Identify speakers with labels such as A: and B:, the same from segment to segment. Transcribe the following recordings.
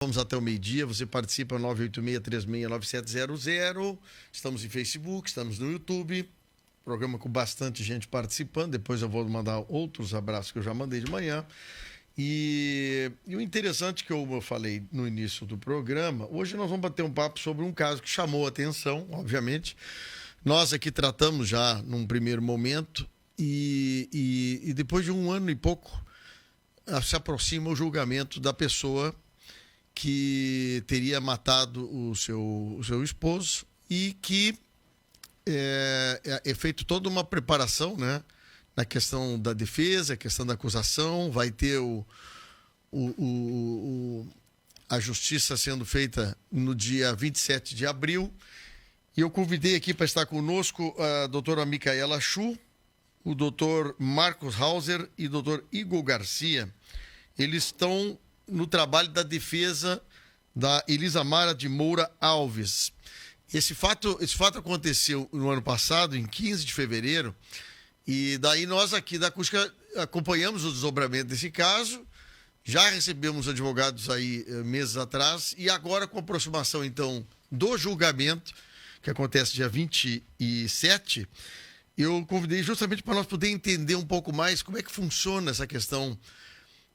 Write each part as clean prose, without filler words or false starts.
A: Vamos até o meio-dia, você participa 986-369700. Estamos em Facebook, estamos no YouTube. Programa com bastante gente participando. Depois eu vou mandar outros abraços que eu já mandei de manhã. E o interessante que eu falei no início do programa, hoje nós vamos bater um papo sobre um caso que chamou a atenção, obviamente. Nós aqui tratamos já num primeiro momento e depois de um ano e pouco se aproxima o julgamento da pessoa que teria matado o seu esposo e que é feito toda uma preparação, né, na questão da defesa, a questão da acusação, vai ter a justiça sendo feita no dia 27 de abril. E eu convidei aqui para estar conosco a doutora Micaela Chu, o doutor Marcos Hauser e o doutor Igor Garcia. Eles estão no trabalho da defesa da Elisamara de Moura Alves. Esse fato aconteceu no ano passado, em 15 de fevereiro, e daí nós aqui da Acústica acompanhamos o desdobramento desse caso, já recebemos advogados aí meses atrás, e agora com a aproximação, então, do julgamento, que acontece dia 27, eu convidei justamente para nós poder entender um pouco mais como é que funciona essa questão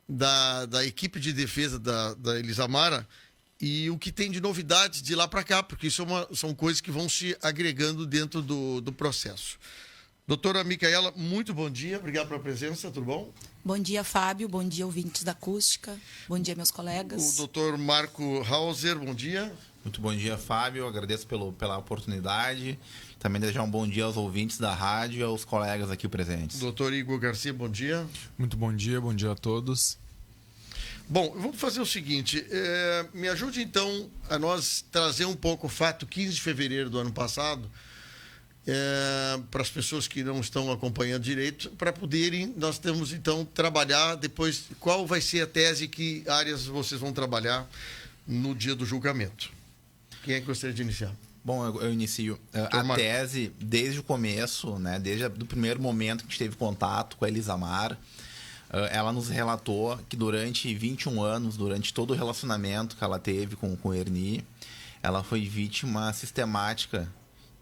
A: da equipe de defesa da Elisamara e o que tem de novidades de lá para cá, porque isso são coisas que vão se agregando dentro do processo. Doutora Micaela, muito bom dia, obrigado pela presença, tudo bom?
B: Bom dia, Fábio, bom dia, ouvintes da Acústica, bom dia, meus colegas.
A: O doutor Marco Hauser, bom dia.
C: Muito bom dia, Fábio, agradeço pela oportunidade. Também desejar um bom dia aos ouvintes da rádio e aos colegas aqui presentes.
A: Doutor Igor Garcia, bom dia.
D: Muito bom dia a todos.
A: Bom, vamos fazer o seguinte, me ajude então a nós trazer um pouco o fato 15 de fevereiro do ano passado, para as pessoas que não estão acompanhando direito, para poderem, nós temos então trabalhar depois, qual vai ser a tese, que áreas vocês vão trabalhar no dia do julgamento. Quem é que gostaria de iniciar?
C: Bom, eu inicio. A tese, desde o começo, né, desde o primeiro momento que a gente teve contato com a Elisamara, ela nos relatou que durante 21 anos, durante todo o relacionamento que ela teve com o Ernie, ela foi vítima sistemática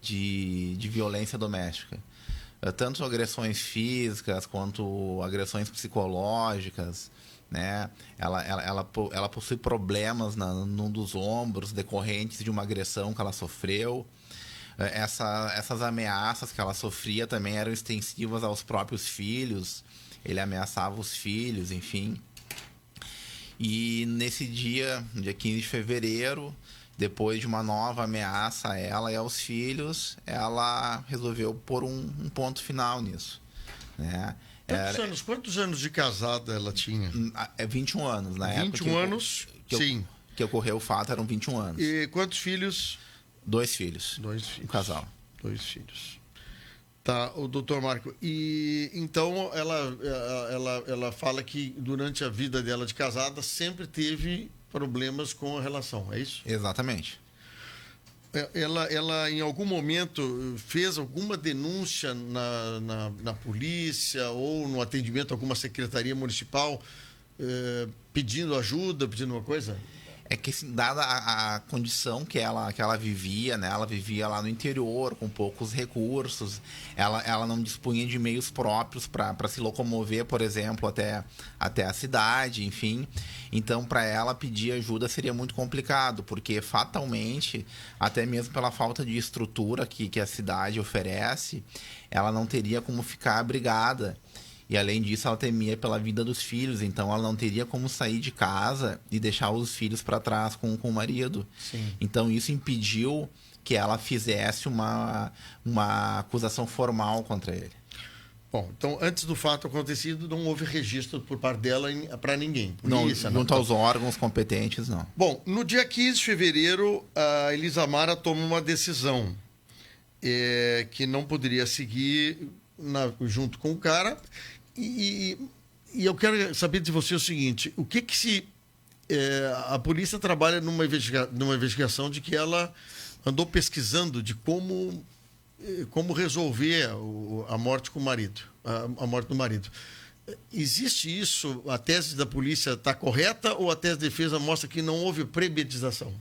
C: de violência doméstica. Tanto agressões físicas quanto agressões psicológicas, né? Ela possui problemas num dos ombros decorrentes de uma agressão que ela sofreu. Essas ameaças que ela sofria também eram extensivas aos próprios filhos. Ele ameaçava os filhos, enfim. E nesse dia 15 de fevereiro, depois de uma nova ameaça a ela e aos filhos, ela resolveu pôr um ponto final nisso, né?
A: Quantos anos de casada ela tinha?
C: 21 anos, na
A: 21
C: época.
A: anos, sim.
C: Que ocorreu o fato, eram 21 anos.
A: E quantos filhos?
C: 2 filhos.
A: 2 filhos.
C: Um casal.
A: 2 filhos. Tá, o doutor Marco. E então ela fala que durante a vida dela de casada sempre teve problemas com a relação, é isso?
C: Exatamente.
A: Ela em algum momento fez alguma denúncia na polícia ou no atendimento a alguma secretaria municipal pedindo ajuda, pedindo uma coisa?
C: É que, assim, dada a condição que ela vivia, né? Ela vivia lá no interior, com poucos recursos. Ela não dispunha de meios próprios para se locomover, por exemplo, até a cidade, enfim. Então, para ela, pedir ajuda seria muito complicado, porque, fatalmente, até mesmo pela falta de estrutura que a cidade oferece, ela não teria como ficar abrigada. E, além disso, ela temia pela vida dos filhos, então ela não teria como sair de casa e deixar os filhos para trás com o marido.
A: Sim.
C: Então, isso impediu que ela fizesse uma acusação formal contra ele.
A: Bom, então, antes do fato acontecido, não houve registro por parte dela para ninguém.
C: Polícia, não, junto aos órgãos competentes, não.
A: Bom, no dia 15 de fevereiro, a Elisamara toma uma decisão que não poderia seguir junto com o cara. E eu quero saber de você o seguinte, o que se... a polícia trabalha numa investigação de que ela andou pesquisando de como resolver a morte com o marido, a morte do marido. existe isso? A tese da polícia está correta ou a tese de defesa mostra que não houve premeditação?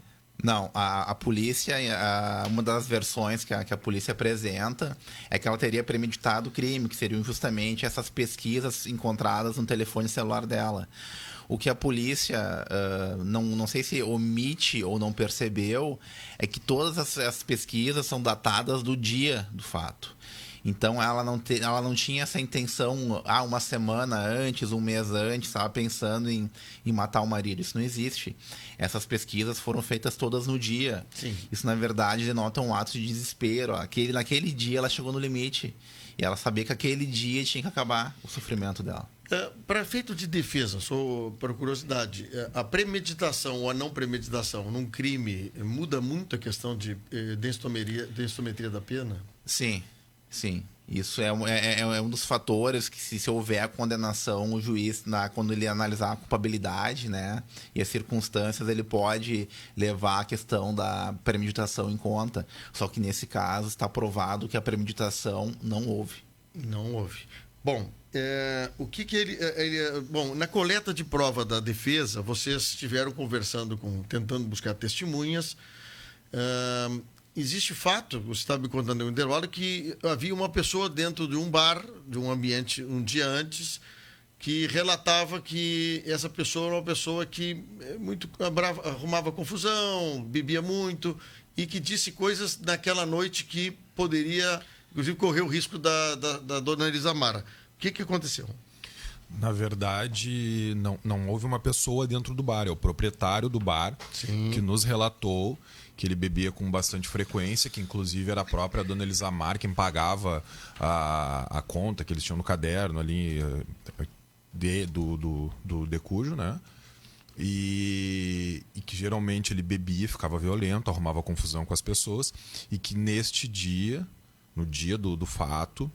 C: Não, a polícia, uma das versões que a polícia apresenta é que ela teria premeditado o crime, que seriam justamente essas pesquisas encontradas no telefone celular dela. O que a polícia, não sei se omite ou não percebeu, é que todas as pesquisas são datadas do dia do fato. Então, ela não tinha essa intenção, uma semana antes, um mês antes, estava pensando em matar o marido. Isso não existe. Essas pesquisas foram feitas todas no dia.
A: Sim.
C: Isso, na verdade, denota um ato de desespero. Naquele dia, ela chegou no limite. E ela sabia que aquele dia tinha que acabar o sofrimento dela.
A: Para efeito de defesa, só por curiosidade, a premeditação ou a não premeditação num crime muda muito a questão de densitometria da pena?
C: Sim. Sim, isso é um dos fatores que, se houver a condenação, o juiz, quando ele analisar a culpabilidade, né, e as circunstâncias, ele pode levar a questão da premeditação em conta. Só que, nesse caso, está provado que a premeditação não houve.
A: Não houve. Bom, o que ele... Bom, na coleta de prova da defesa, vocês estiveram conversando tentando buscar testemunhas. Existe fato, você estava me contando no intervalo, que havia uma pessoa dentro de um bar, de um ambiente, um dia antes, que relatava que essa pessoa era uma pessoa que muito brava, arrumava confusão, bebia muito, e que disse coisas naquela noite que poderia, inclusive, correr o risco da dona Elisamara. O que aconteceu?
D: Na verdade, não houve uma pessoa dentro do bar. É o proprietário do bar. Sim. Que nos relatou que ele bebia com bastante frequência, que inclusive era a própria dona Elisamar quem pagava a conta que eles tinham no caderno ali do decúgio, né? E que geralmente ele bebia, ficava violento, arrumava confusão com as pessoas, e que neste dia, no dia do fato,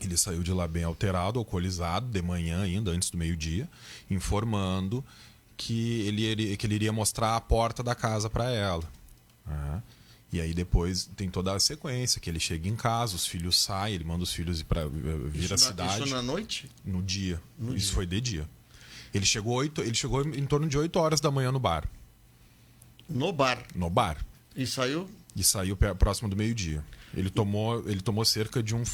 D: ele saiu de lá bem alterado, alcoolizado, de manhã ainda, antes do meio-dia, informando que ele iria mostrar a porta da casa para ela. E aí depois tem toda a sequência, que ele chega em casa, os filhos saem, ele manda os filhos vir à cidade.
A: Isso na noite?
D: No dia. Isso foi de dia. Ele chegou em torno de 8 horas da manhã no bar.
A: No bar?
D: No bar.
A: E saiu?
D: E saiu próximo do meio-dia. Ele tomou cerca de um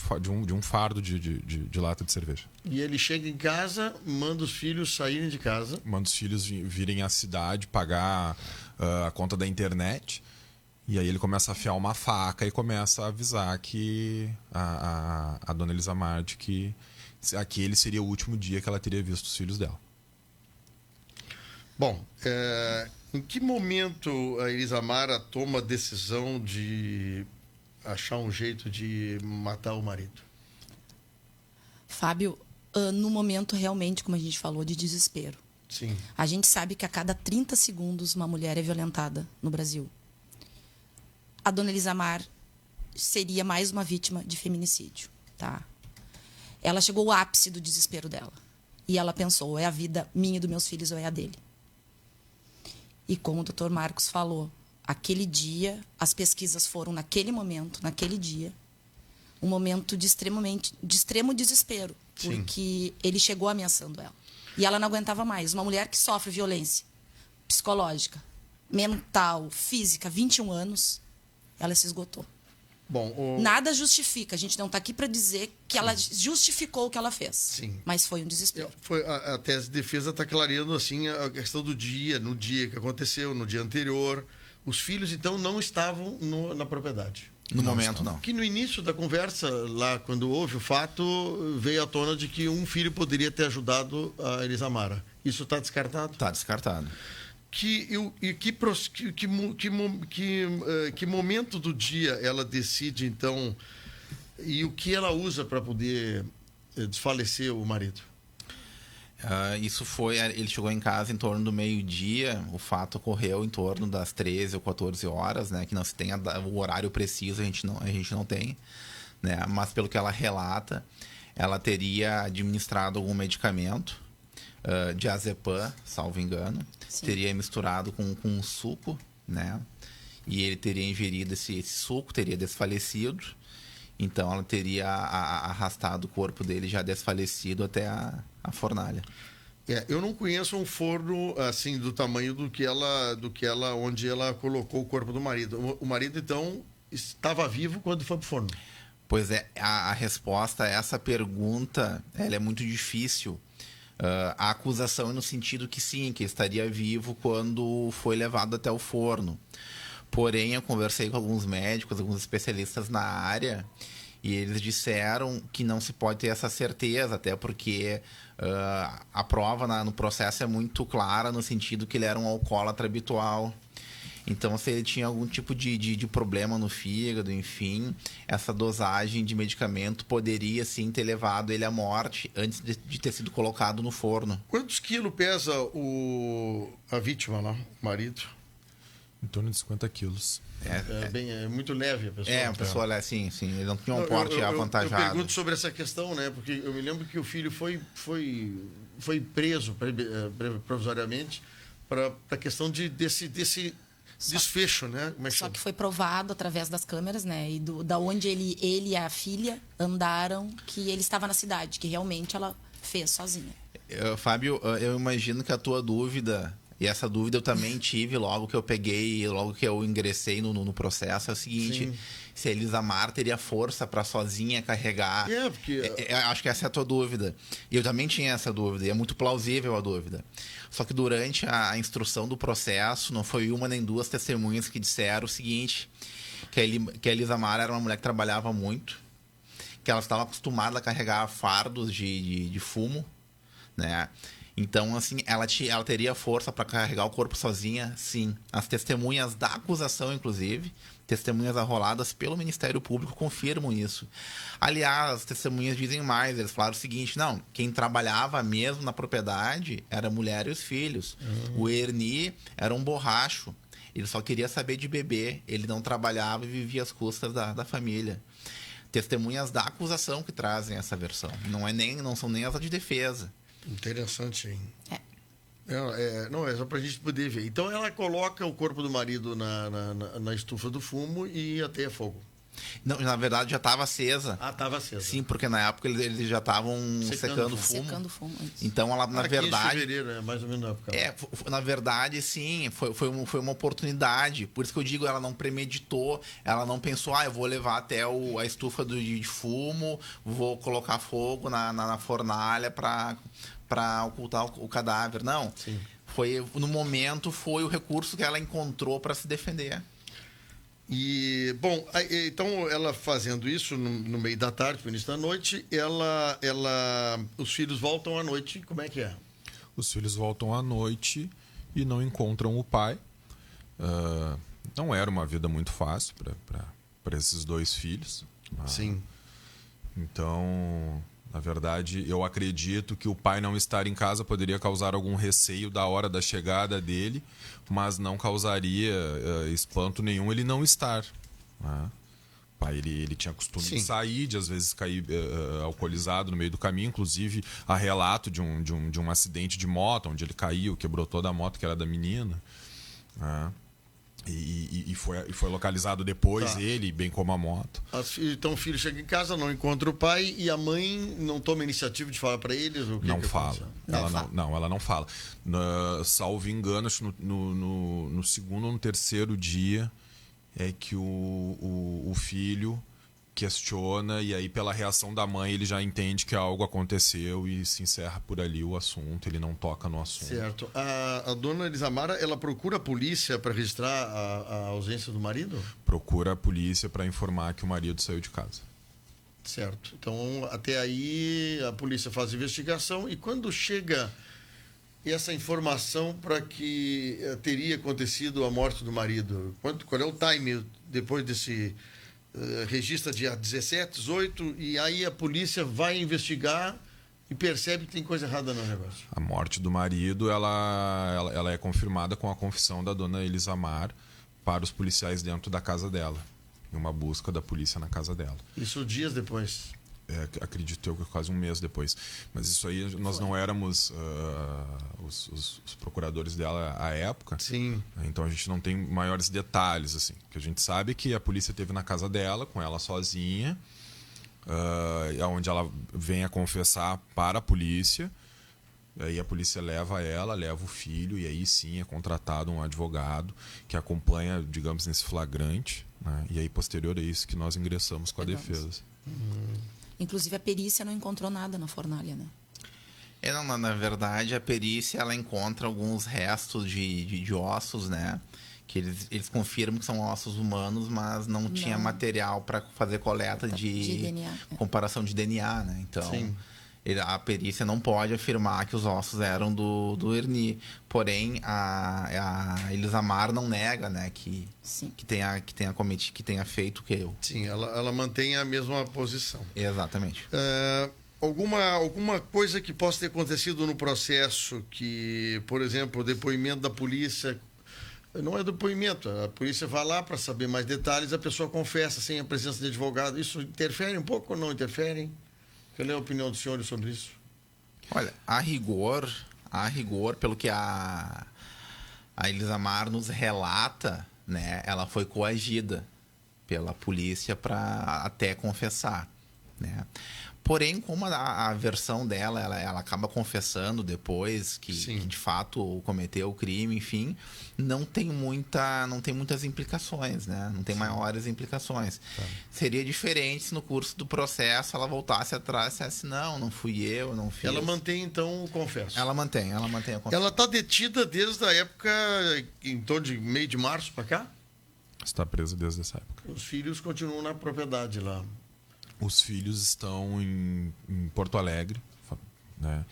D: fardo de lata de cerveja.
A: E ele chega em casa, manda os filhos saírem de casa.
D: Manda os filhos virem à cidade, pagar a conta da internet. E aí ele começa a afiar uma faca e começa a avisar que a dona Elisamar de que aquele seria o último dia que ela teria visto os filhos dela.
A: Bom, em que momento a Elisamara toma a decisão de achar um jeito de matar o marido?
B: Fábio, no momento realmente, como a gente falou, de desespero.
A: Sim.
B: A gente sabe que a cada 30 segundos uma mulher é violentada no Brasil. A dona Elisamar seria mais uma vítima de feminicídio, tá? Ela chegou ao ápice do desespero dela. E ela pensou, ou é a vida minha e dos meus filhos ou é a dele. E como o Dr. Marcos falou, aquele dia, as pesquisas foram naquele momento, naquele dia, um momento de extremo desespero.
A: Sim.
B: Porque ele chegou ameaçando ela. E ela não aguentava mais. Uma mulher que sofre violência psicológica, mental, física, 21 anos, ela se esgotou.
A: Bom,
B: Nada justifica. A gente não está aqui para dizer que ela justificou o que ela fez.
A: Sim.
B: Mas foi um desespero.
A: A tese de defesa está clareando assim, a questão do dia, no dia que aconteceu, no dia anterior. Os filhos, então, não estavam na propriedade.
C: No momento, não.
A: Que no início da conversa, lá quando houve o fato, veio à tona de que um filho poderia ter ajudado a Elisamara. Isso está descartado?
C: Está descartado.
A: Que momento do dia ela decide, então, e o que ela usa para poder desfalecer o marido?
C: Isso foi... Ele chegou em casa em torno do meio-dia. O fato ocorreu em torno das 13 ou 14 horas, né? Que não se tem o horário preciso, a gente não tem, né? Mas pelo que ela relata, ela teria administrado algum medicamento, diazepam, salvo engano. Sim. Teria misturado com um suco, né? E ele teria ingerido esse suco, teria desfalecido. Então ela teria arrastado o corpo dele já desfalecido até a fornalha.
A: Eu não conheço um forno assim do tamanho do que ela onde ela colocou o corpo do marido. O marido então estava vivo quando foi pro forno.
C: Pois é, a resposta a essa pergunta, ela é muito difícil. A acusação é no sentido que sim, que estaria vivo quando foi levado até o forno. Porém, eu conversei com alguns médicos, alguns especialistas na área, e eles disseram que não se pode ter essa certeza, até porque a prova no processo é muito clara no sentido que ele era um alcoólatra habitual. Então, se ele tinha algum tipo de problema no fígado, enfim, essa dosagem de medicamento poderia, sim, ter levado ele à morte antes de ter sido colocado no forno.
A: Quantos quilos pesa a vítima lá, o marido?
D: Em torno de 50 quilos.
A: É muito leve a pessoa.
C: A pessoa, sim, ele não tinha um porte avantajado.
A: Eu pergunto sobre essa questão, né? Porque eu me lembro que o filho foi preso provisoriamente para a questão desse desfecho, né?
B: Só que foi provado através das câmeras, né? E da onde ele e a filha andaram, que ele estava na cidade, que realmente ela fez sozinha.
C: Fábio, eu imagino que a tua dúvida, e essa dúvida eu também tive logo que eu ingressei no processo, é o seguinte: sim, se a Elisamar teria força para sozinha carregar. Acho que essa é a tua dúvida. E eu também tinha essa dúvida, e é muito plausível a dúvida. Só que durante a instrução do processo, não foi uma nem duas testemunhas que disseram o seguinte: que a Elisamar era uma mulher que trabalhava muito, que ela estava acostumada a carregar fardos de fumo, né? Então, assim, ela teria força para carregar o corpo sozinha, sim. As testemunhas da acusação, inclusive, testemunhas arroladas pelo Ministério Público, confirmam isso. Aliás, as testemunhas dizem mais. Eles falaram o seguinte: não, quem trabalhava mesmo na propriedade era a mulher e os filhos. O Erni era um borracho. Ele só queria saber de beber. Ele não trabalhava e vivia às custas da família. Testemunhas da acusação que trazem essa versão. Não são nem as de defesa.
A: Interessante, hein? Não, é só pra gente poder ver. Então ela coloca o corpo do marido na estufa do fumo e ateia fogo.
C: Não, na verdade já estava acesa.
A: Estava acesa.
C: Sim, porque na época eles já estavam secando o fumo.
B: Secando o fumo, isso.
C: Então ela, na verdade...
A: Em fevereiro, mais ou menos na época.
C: Na verdade, sim, foi uma oportunidade. Por isso que eu digo, ela não premeditou, ela não pensou, eu vou levar até a estufa de fumo, vou colocar fogo na fornalha para ocultar o cadáver. Não.
A: Sim.
C: No momento, foi o recurso que ela encontrou para se defender.
A: E, bom, então ela fazendo isso no meio da tarde, no início da noite, os filhos voltam à noite, como é que é?
D: Os filhos voltam à noite e não encontram o pai. Não era uma vida muito fácil para esses dois filhos.
A: Sim.
D: Então, na verdade, eu acredito que o pai não estar em casa poderia causar algum receio da hora da chegada dele, mas não causaria espanto nenhum ele não estar. Né? O pai ele tinha costume de sair, de às vezes cair alcoolizado no meio do caminho. Inclusive, há relato de um acidente de moto, onde ele caiu, quebrou toda a moto que era da menina. Né? E foi localizado depois ele, bem como a moto.
A: Então o filho chega em casa, não encontra o pai e a mãe não toma iniciativa de falar para eles?
D: Não fala. Ela não fala. Salvo engano, acho que no segundo ou no terceiro dia é que o filho questiona, e aí pela reação da mãe ele já entende que algo aconteceu e se encerra por ali o assunto, ele não toca no assunto.
A: Certo. A dona Elisamar, ela procura a polícia para registrar a ausência do marido?
D: Procura a polícia para informar que o marido saiu de casa.
A: Certo. Então, até aí a polícia faz a investigação, e quando chega essa informação para que teria acontecido a morte do marido, qual é o time depois desse... registra dia 17, 18, e aí a polícia vai investigar e percebe que tem coisa errada no negócio.
D: A morte do marido, ela é confirmada com a confissão da dona Elisamar para os policiais dentro da casa dela. Em uma busca da polícia na casa dela.
A: Isso dias depois?
D: Acredito eu que quase um mês depois. Mas isso aí, nós não éramos os procuradores dela à época.
A: Sim.
D: Então a gente não tem maiores detalhes, assim. O que a gente sabe é que a polícia esteve na casa dela, com ela sozinha, onde ela vem a confessar para a polícia. Aí a polícia leva ela, leva o filho, e aí sim é contratado um advogado que acompanha, digamos, nesse flagrante, né? E aí, posterior a isso, que nós ingressamos com a defesa.
B: Inclusive, a perícia não encontrou nada na fornalha, né?
C: Na verdade, a perícia ela encontra alguns restos de ossos, né? Que eles confirmam que são ossos humanos, mas não tinha material para fazer coleta de
B: DNA,
C: comparação de DNA, né? Então, a perícia não pode afirmar que os ossos eram do Ernie. Porém, a Elisamar não nega, né? Que tenha feito o que eu.
A: Sim, ela mantém a mesma posição.
C: Exatamente.
A: Alguma coisa que possa ter acontecido no processo que, por exemplo, o depoimento da polícia... Não é depoimento, a polícia vai lá para saber mais detalhes, a pessoa confessa sem a presença de advogado. Isso interfere um pouco ou não interfere? Qual é a opinião dos senhores sobre isso?
C: Olha, a rigor, pelo que a Elisamar nos relata, né, ela foi coagida pela polícia para até confessar, né? Porém, como a versão dela, ela acaba confessando depois que de fato cometeu o crime, enfim, não tem muitas implicações, né? Não tem maiores implicações. Tá. Seria diferente se no curso do processo ela voltasse atrás e dissesse, não fui eu, não fiz.
A: Ela mantém, então, o confesso.
C: Ela mantém a confissão.
A: Ela está detida desde a época, em torno de meio de março para cá?
D: Está presa desde essa época.
A: Os filhos continuam na propriedade lá.
D: Os filhos estão em Porto Alegre, né?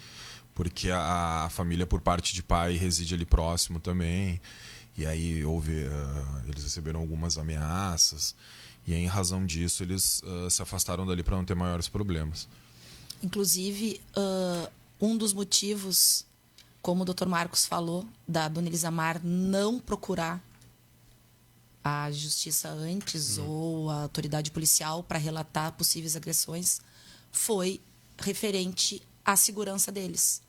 D: Porque a família, por parte de pai, reside ali próximo também. E aí eles receberam algumas ameaças. E aí, em razão disso, eles se afastaram dali para não ter maiores problemas.
B: Inclusive, um dos motivos, como o Dr. Marcos falou, da dona Elisamar não procurar a justiça antes ou a autoridade policial para relatar possíveis agressões foi referente à segurança deles.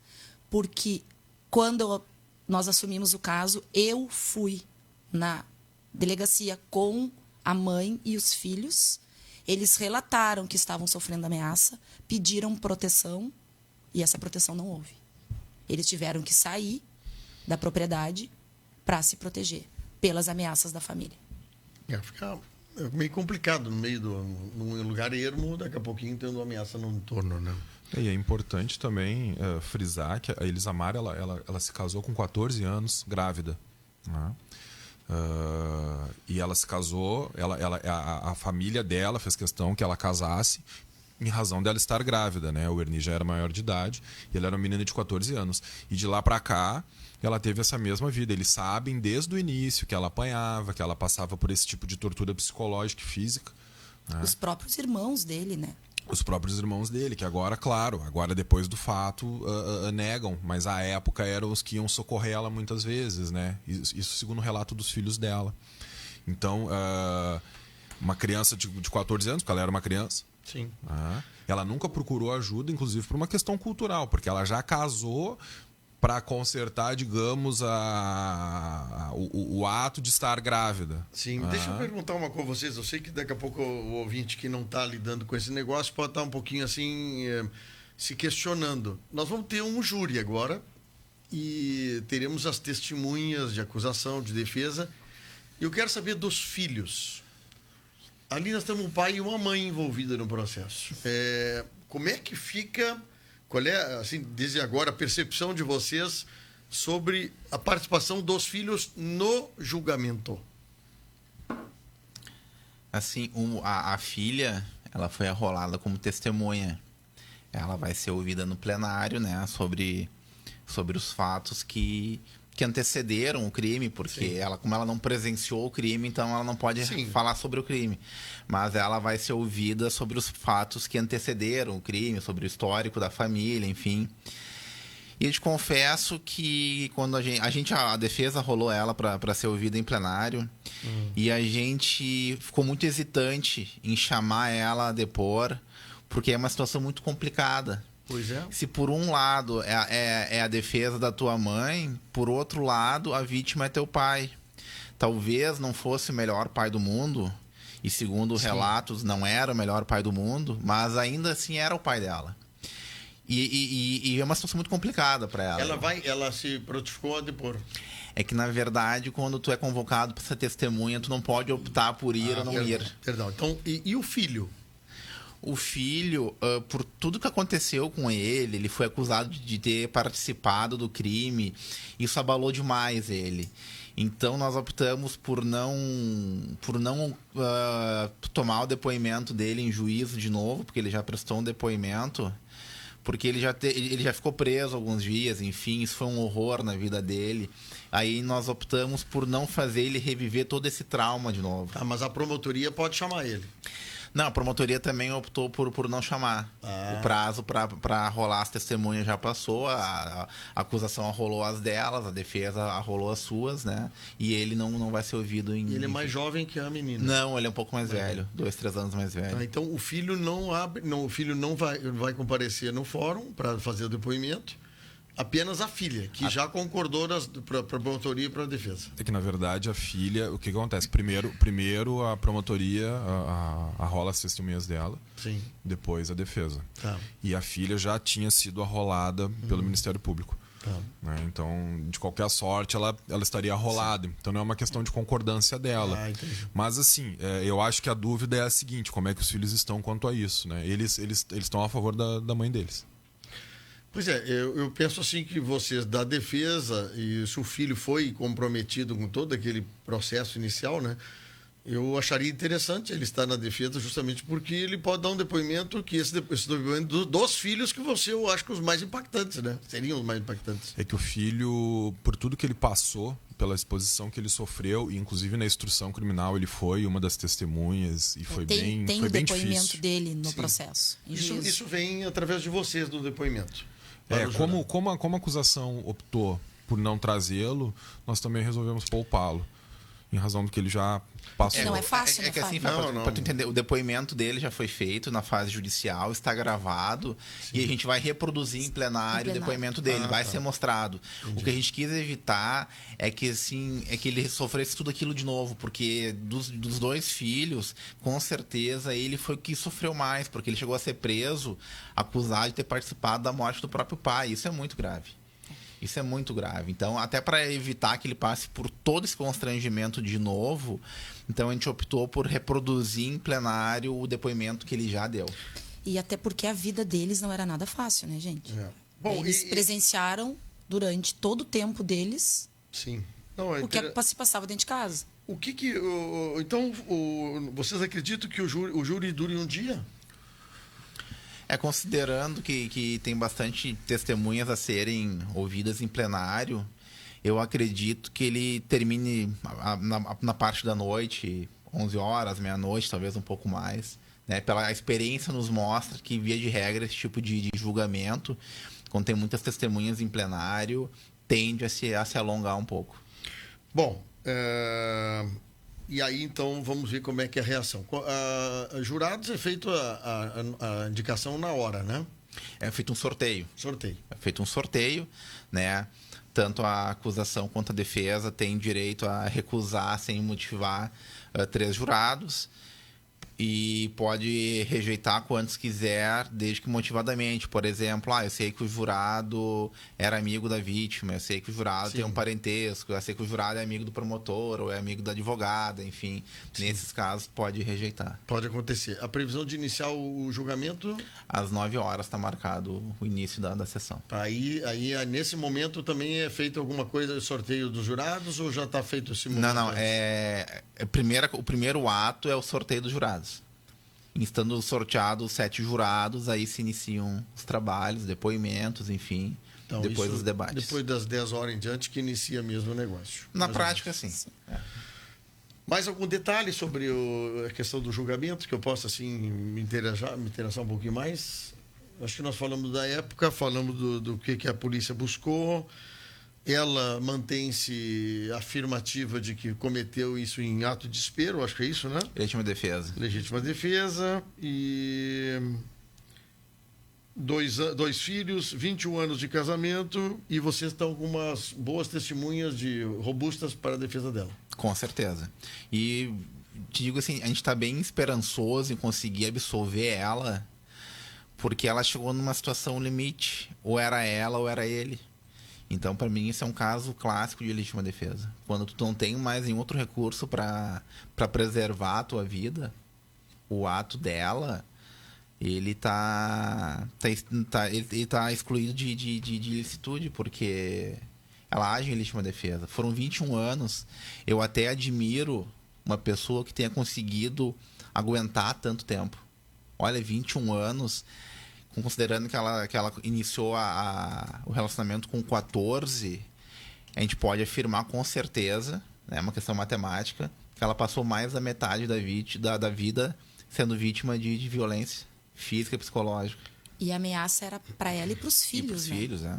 B: Porque quando nós assumimos o caso, eu fui na delegacia com a mãe e os filhos. Eles relataram que estavam sofrendo ameaça, pediram proteção e essa proteção não houve. Eles tiveram que sair da propriedade para se proteger pelas ameaças da família.
A: Fica meio complicado no meio num lugar ermo, daqui a pouquinho tendo uma ameaça no entorno, né?
D: E é importante também frisar que a Elisamar ela se casou com 14 anos, grávida, né? E ela se casou, a família dela fez questão que ela casasse em razão dela estar grávida, né? O Ernie já era maior de idade e ela era uma menina de 14 anos. E de lá para cá, ela teve essa mesma vida. Eles sabem desde o início que ela apanhava, que ela passava por esse tipo de tortura psicológica e física, né?
B: Os próprios irmãos dele, né?
D: Os próprios irmãos dele, que agora, claro, depois do fato, negam, mas à época eram os que iam socorrer ela muitas vezes, né? Isso segundo o relato dos filhos dela. Então, uma criança de 14 anos, porque ela era uma criança,
A: sim,
D: ela nunca procurou ajuda, inclusive por uma questão cultural, porque ela já casou para consertar, digamos, o ato de estar grávida.
A: Sim, deixa eu perguntar uma coisa a vocês. Eu sei que daqui a pouco o ouvinte que não está lidando com esse negócio pode estar um pouquinho assim, se questionando. Nós vamos ter um júri agora e teremos as testemunhas de acusação, de defesa. E eu quero saber dos filhos. Ali nós temos um pai e uma mãe envolvida no processo. Como é que fica... Qual é, assim, desde agora, a percepção de vocês sobre a participação dos filhos no julgamento?
C: Assim, a filha, ela foi arrolada como testemunha. Ela vai ser ouvida no plenário, né, sobre os fatos que antecederam o crime, porque como ela não presenciou o crime, então ela não pode falar sobre o crime. Mas ela vai ser ouvida sobre os fatos que antecederam o crime, sobre o histórico da família, enfim. E eu te confesso que quando a defesa rolou ela para ser ouvida em plenário, e a gente ficou muito hesitante em chamar ela a depor, porque é uma situação muito complicada.
A: Pois é.
C: Se por um lado é a defesa da tua mãe, por outro lado a vítima é teu pai. Talvez não fosse o melhor pai do mundo E segundo relatos, não era o melhor pai do mundo, mas ainda assim era o pai dela. E é uma situação muito complicada para ela.
A: Ela se prontificou a depor.
C: É que, na verdade, quando tu é convocado para ser testemunha, tu não pode optar por ir ou não ir.
A: Perdão. Então, e o filho?
C: O filho, por tudo que aconteceu com ele foi acusado de ter participado do crime. Isso abalou demais ele. Então, nós optamos por não tomar o depoimento dele em juízo de novo, porque ele já prestou um depoimento. Porque ele já ficou preso alguns dias, enfim, isso foi um horror na vida dele. Aí nós optamos por não fazer ele reviver todo esse trauma de novo.
A: Ah, mas a promotoria pode chamar ele.
C: Não, a promotoria também optou por não chamar. O prazo para rolar as testemunhas já passou, a acusação arrolou as delas, a defesa arrolou as suas, né? E ele não vai ser ouvido em...
A: Ele é mais jovem que a menina.
C: Não, ele é um pouco mais velho, 2, 3 anos mais velho.
A: Então o filho o filho não vai comparecer no fórum para fazer o depoimento. Apenas a filha, que já concordou para a promotoria e para a defesa.
D: É que, na verdade, a filha... O que acontece? Primeiro a promotoria arrola as testemunhas dela.
A: Sim.
D: Depois a defesa.
A: Tá.
D: E a filha já tinha sido arrolada pelo Ministério Público.
A: Tá.
D: Né? Então, de qualquer sorte, ela estaria arrolada. Sim. Então, não é uma questão de concordância dela.
A: Entendi.
D: Mas, assim, eu acho que a dúvida é a seguinte: como é que os filhos estão quanto a isso? Né? Eles estão a favor da mãe deles.
A: Pois é, eu penso assim que vocês da defesa, e se o filho foi comprometido com todo aquele processo inicial, né? Eu acharia interessante ele estar na defesa justamente porque ele pode dar um depoimento que esse depoimento dos filhos que eu acho que os mais impactantes, né? Seriam os mais impactantes.
D: É que o filho, por tudo que ele passou, pela exposição que ele sofreu, e inclusive na instrução criminal ele foi uma das testemunhas e foi bem difícil.
B: Tem o depoimento dele no processo.
A: Isso vem através de vocês do depoimento.
D: Como a acusação optou por não trazê-lo, nós também resolvemos poupá-lo, em razão do que ele já passou.
B: Não é fácil,
C: é que assim, para tu entender, o depoimento dele já foi feito na fase judicial, está gravado. Sim. E a gente vai reproduzir em plenário o depoimento dele, vai ser mostrado. Entendi. O que a gente quis evitar é que ele sofresse tudo aquilo de novo, porque dos 2 filhos, com certeza ele foi o que sofreu mais, porque ele chegou a ser preso, acusado de ter participado da morte do próprio pai. Isso é muito grave. Isso é muito grave. Então, até para evitar que ele passe por todo esse constrangimento de novo, então a gente optou por reproduzir em plenário o depoimento que ele já deu.
B: E até porque a vida deles não era nada fácil, né, gente?
A: Bom,
B: eles presenciaram durante todo o tempo deles o que se passava dentro de casa.
A: Então, vocês acreditam que o júri dure um dia?
C: Considerando que tem bastante testemunhas a serem ouvidas em plenário, eu acredito que ele termine na parte da noite, 11 horas, meia-noite, talvez um pouco mais. Né? Pela experiência nos mostra que, via de regra, esse tipo de julgamento, quando tem muitas testemunhas em plenário, tende a se alongar um pouco.
A: Bom, e aí, então, vamos ver como é que é a reação. Jurados é feito a indicação na hora, né?
C: É feito um sorteio. É feito um sorteio, né? Tanto a acusação quanto a defesa têm direito a recusar sem motivar 3 jurados. E pode rejeitar quantos quiser, desde que motivadamente. Por exemplo, eu sei que o jurado era amigo da vítima, eu sei que o jurado tem um parentesco, eu sei que o jurado é amigo do promotor ou é amigo da advogada, enfim. Sim. Nesses casos, pode rejeitar.
A: Pode acontecer. A previsão de iniciar o julgamento?
C: Às 9 horas está marcado o início da sessão.
A: Aí, nesse momento, também é feito alguma coisa, sorteio dos jurados, ou já está feito esse momento?
C: Não. O primeiro ato é o sorteio dos jurados. Estando sorteados 7 jurados, aí se iniciam os trabalhos, depoimentos, enfim, então, depois os debates.
A: Depois das 10 horas em diante que inicia mesmo o negócio.
C: Na prática, sim.
A: Mais algum detalhe sobre a questão do julgamento que eu possa assim, me interessar um pouquinho mais? Acho que nós falamos da época, falamos do que a polícia buscou. Ela mantém-se afirmativa de que cometeu isso em ato de desespero, acho que é isso, né? Legítima defesa. E 2 filhos, 21 anos de casamento, e vocês estão com umas boas testemunhas robustas para a defesa dela.
C: Com certeza. E te digo assim, a gente tá bem esperançoso em conseguir absolver ela, porque ela chegou numa situação limite. Ou era ela ou era ele. Então, para mim, isso é um caso clássico de legítima defesa. Quando tu não tem mais nenhum outro recurso para preservar a tua vida, o ato dela, ele tá excluído de ilicitude, porque ela age em legítima defesa. Foram 21 anos. Eu até admiro uma pessoa que tenha conseguido aguentar tanto tempo. Olha, 21 anos, considerando que ela iniciou o relacionamento com 14, a gente pode afirmar com certeza, é uma questão matemática, que ela passou mais da metade da vida sendo vítima de violência física e psicológica.
B: E a ameaça era para ela e para os filhos,
C: pros
B: né?
C: filhos, é.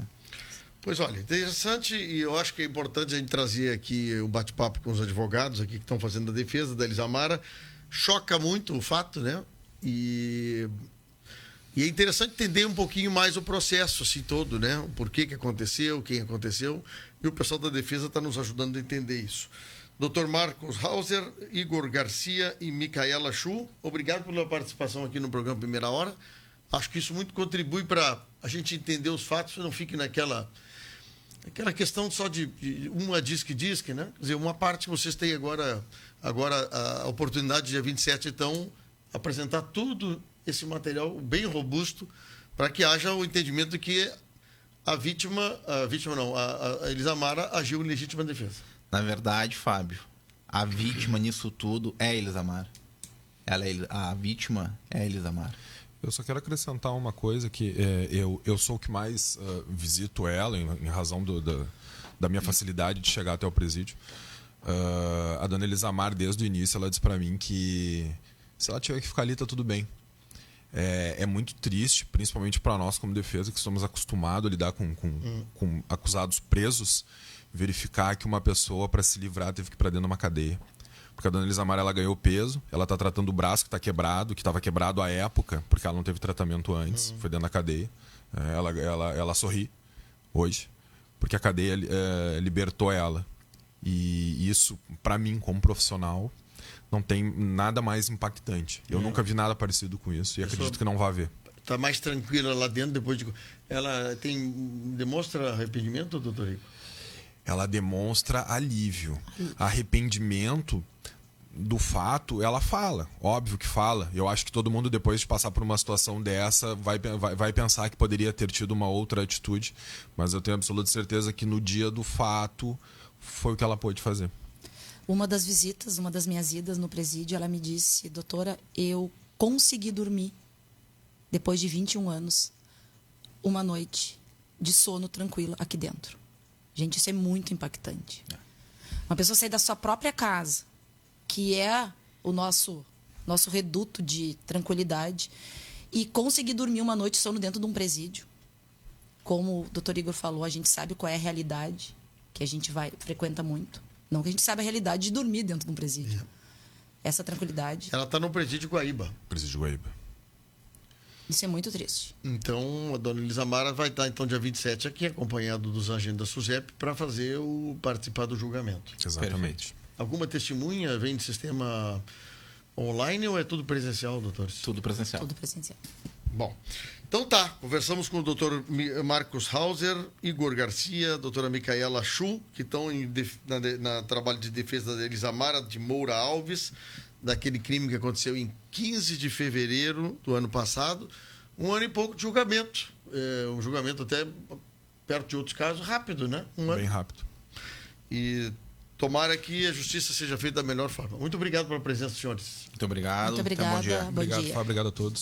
A: Pois olha, interessante, e eu acho que é importante a gente trazer aqui o bate-papo com os advogados aqui que estão fazendo a defesa da Elisamara. Choca muito o fato, né? E é interessante entender um pouquinho mais o processo assim todo, né? O porquê que aconteceu, quem aconteceu, e o pessoal da defesa está nos ajudando a entender isso. Dr. Marcos Hauser, Igor Garcia e Micaela Chu, obrigado pela participação aqui no programa Primeira Hora. Acho que isso muito contribui para a gente entender os fatos e não fique naquela questão só de uma diz que, né? Quer dizer, uma parte vocês têm agora a oportunidade, dia 27, então, apresentar tudo esse material bem robusto para que haja o entendimento de que a Elisamara agiu em legítima defesa.
C: Na verdade, Fábio, a vítima nisso tudo é a Elisamara. A vítima é a Elisamara.
D: Eu só quero acrescentar uma coisa, que eu sou o que mais visito ela, em razão da minha facilidade de chegar até o presídio. A dona Elisamara, desde o início, ela disse para mim que se ela tiver que ficar ali, tá tudo bem. É muito triste, principalmente para nós como defesa, que estamos acostumados a lidar com acusados presos, verificar que uma pessoa, para se livrar, teve que ir para dentro de uma cadeia. Porque a dona Elisamara, ela ganhou peso, ela está tratando o braço que está quebrado, que estava quebrado à época, porque ela não teve tratamento antes, foi dentro da cadeia. Ela sorri hoje, porque a cadeia libertou ela. E isso, para mim, como profissional, não tem nada mais impactante. Eu nunca vi nada parecido com isso e acredito que não vai haver.
A: Está mais tranquila lá dentro depois de... Ela demonstra arrependimento, doutor Igor?
D: Ela demonstra alívio. Arrependimento do fato, ela fala. Óbvio que fala. Eu acho que todo mundo, depois de passar por uma situação dessa, vai pensar que poderia ter tido uma outra atitude. Mas eu tenho absoluta certeza que no dia do fato foi o que ela pôde fazer.
B: Uma das minhas idas no presídio, ela me disse: doutora, eu consegui dormir, depois de 21 anos, uma noite de sono tranquilo aqui dentro. Gente, isso é muito impactante. Uma pessoa sair da sua própria casa, que é o nosso reduto de tranquilidade, e conseguir dormir uma noite de sono dentro de um presídio. Como o doutor Igor falou, a gente sabe qual é a realidade, que a gente frequenta muito. Não que a gente saiba a realidade de dormir dentro de um presídio. Essa tranquilidade.
A: Ela está no presídio Guaíba.
D: Presídio Guaíba.
B: Isso é muito triste.
A: Então, a dona Elisamara vai estar, então, dia 27 aqui, acompanhado dos agentes da SUSEP, para participar do julgamento.
D: Exatamente.
A: Alguma testemunha vem de sistema online ou é tudo presencial, doutor?
C: Tudo presencial.
B: Tudo presencial.
A: Bom, então tá. Conversamos com o doutor Marcos Hauser, Igor Garcia, doutora Micaela Chu, que estão na trabalho de defesa da Elisamara de Moura Alves, daquele crime que aconteceu em 15 de fevereiro do ano passado. Um ano e pouco de julgamento. Um julgamento até perto de outros casos, rápido, né?
D: Bem rápido.
A: E tomara que a justiça seja feita da melhor forma. Muito obrigado pela presença, senhores.
C: Muito obrigado.
B: Muito obrigada.
C: Até bom dia.
B: Bom
D: Obrigado,
B: dia.
D: Fábio. Obrigado a todos.